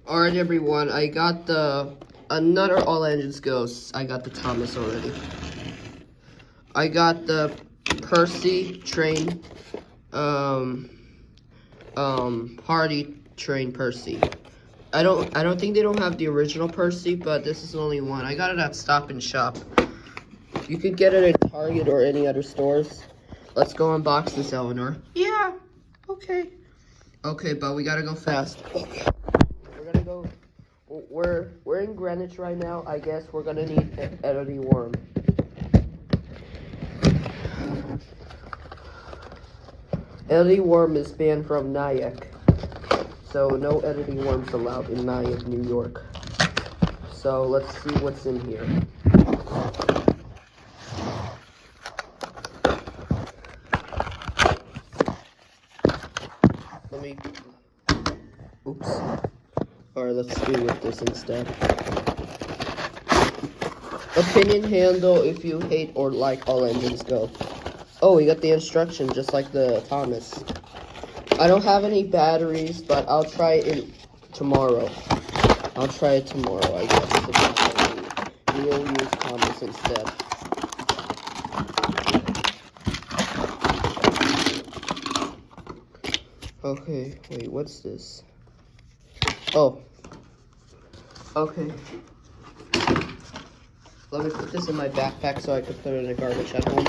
Alright everyone, I got another all engines goes. I got the Thomas already. I got the Percy train, party train Percy. I don't think they don't have the original Percy, but this is the only one. I got it at Stop and Shop. You could get it at Target or any other stores. Let's go unbox this, Elinor. Yeah, okay. Okay, but we gotta go fast. Okay. We're gonna go. We're in Greenwich right now. I guess we're gonna need editing worm. Editing worm is banned from Nyack, so no editing worms allowed in Nyack, New York. So let's see what's in here. Oops. Alright, let's do with this instead. Opinion handle if you hate or like all engines go. Oh, we got the instruction just like the Thomas. I don't have any batteries, but I'll try it tomorrow. I'll try it tomorrow, I guess. We'll use Thomas instead. Okay, wait, what's this? Oh. Okay. Let me put this in my backpack so I can put it in the garbage at home.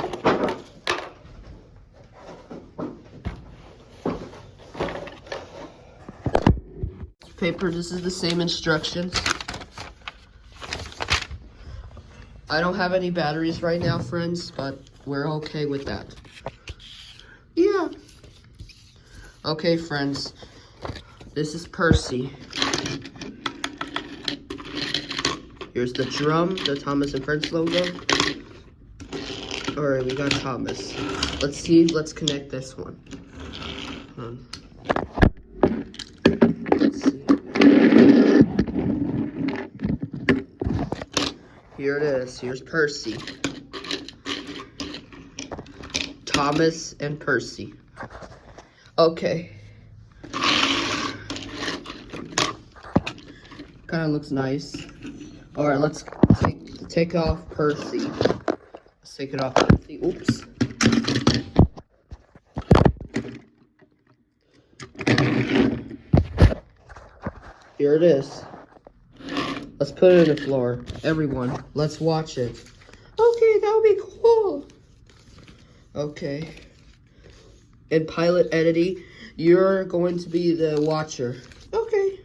Paper, this is the same instructions. I don't have any batteries right now, friends, but we're okay with that. Yeah. Okay, friends. This is Percy. Here's the drum, the Thomas and Friends logo. Alright, we got Thomas. Let's connect this one. Let's see. Here it is. Here's Percy. Thomas and Percy. Okay. Kind of looks nice. All right, let's take off Percy. Let's take it off Percy. Oops. Here it is. Let's put it in the floor. Everyone, let's watch it. Okay, that would be cool. Okay. In pilot editing, you're going to be the watcher. Okay.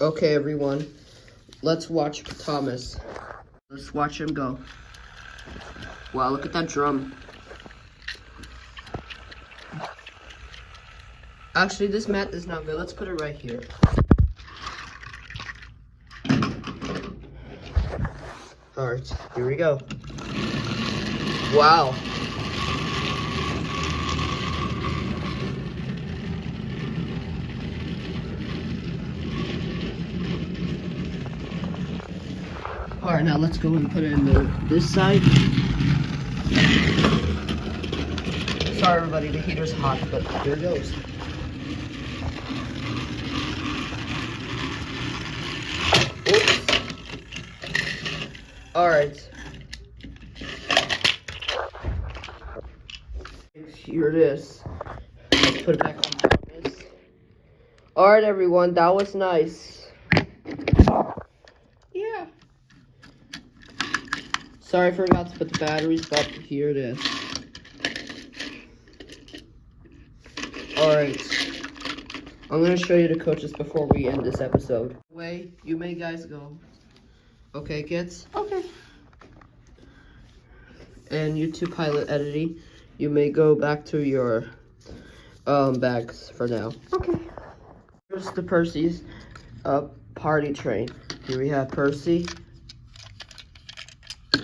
Okay, everyone. Let's watch Thomas. Let's watch him go. Wow, look at that drum. Actually, this mat is not good. Let's put it right here. Alright, here we go. Wow. Alright, now let's go and put it in this side. Sorry everybody, the heater's hot, but here it goes. Oops. Alright. Here it is. Let's put it back on this. Alright everyone, that was nice. Yeah. Sorry I forgot to put the batteries, but here it is. Alright. I'm gonna show you the coaches before we end this episode. Way, you may guys go. Okay, kids? Okay. And you two pilot editing, you may go back to your bags for now. Okay. Here's the Percy's party train. Here we have Percy.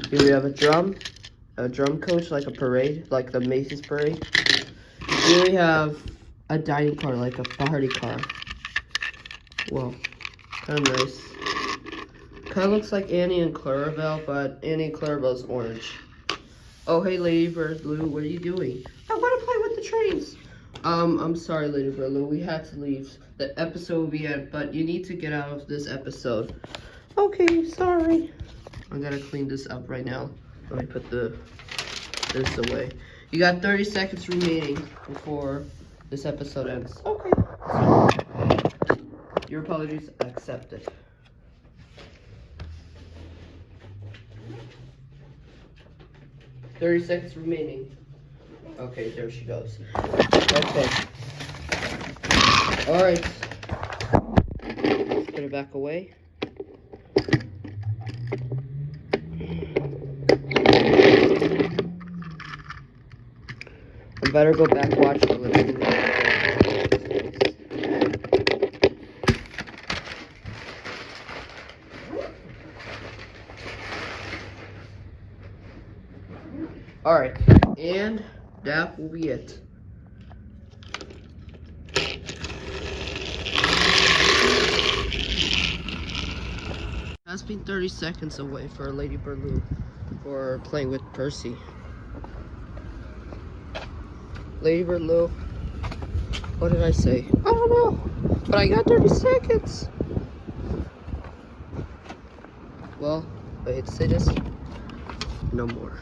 Here we have a drum coach, like a parade, like the Macy's parade. Here we have a dining car, like a party car. Whoa, kind of nice. Kind of looks like Annie and Clarabelle, but Annie and Clarabelle's orange. Oh, hey, Lady Bird Blue, what are you doing? I want to play with the trains. I'm sorry, Lady Berlu. We had to leave. The episode will be end, but you need to get out of this episode. Okay, sorry. I gotta clean this up right now. Let me put this away. You got 30 seconds remaining before this episode ends. Okay. So, your apologies accepted. "30 seconds remaining." Okay, there she goes. Okay. Alright. Let's put it back away. I better go back watch a little bit. Alright, and that will be it. That's been 30 seconds away for Lady Berlu for playing with Percy. Lady Berlu, what did I say? I don't know, but I got 30 seconds. Well, I hate to say this, no more.